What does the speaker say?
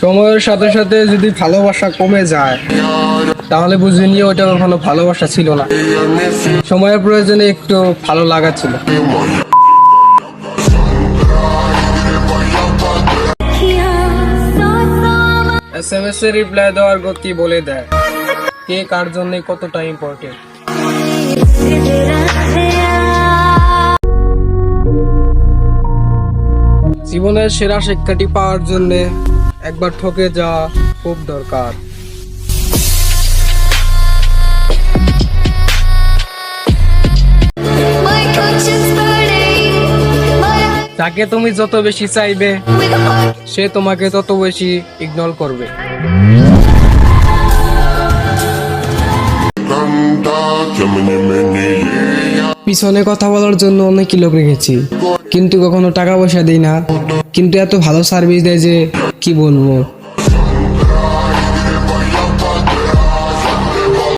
সময়ের সাথে সাথে যদি ভালোবাসা কমে যায় তাহলে বুঝে নিয়ে ওটা কখনো ভালোবাসা ছিল না, সময়ের প্রয়োজনে একটু ভালো লাগা ছিল। SMS এর রিপ্লাই দেওয়ার গতি বলে দেয় কে কার জন্য কতটা ইম্পর্টেন্ট। জীবনের সেরা শিক্ষাটি পাওয়ার জন্য একবার ঠকে যাওয়া খুব দরকার। তাকে তুমি যত বেশি চাইবে সে তোমাকে তত বেশি ইগনোর করবে। পিছনে কথা বলার জন্য অনেক লোক রেখেছি, কিন্তু কখনো টাকা পয়সা দেই না, কিন্তু এত ভালো সার্ভিস দেয় যে কি বলবো।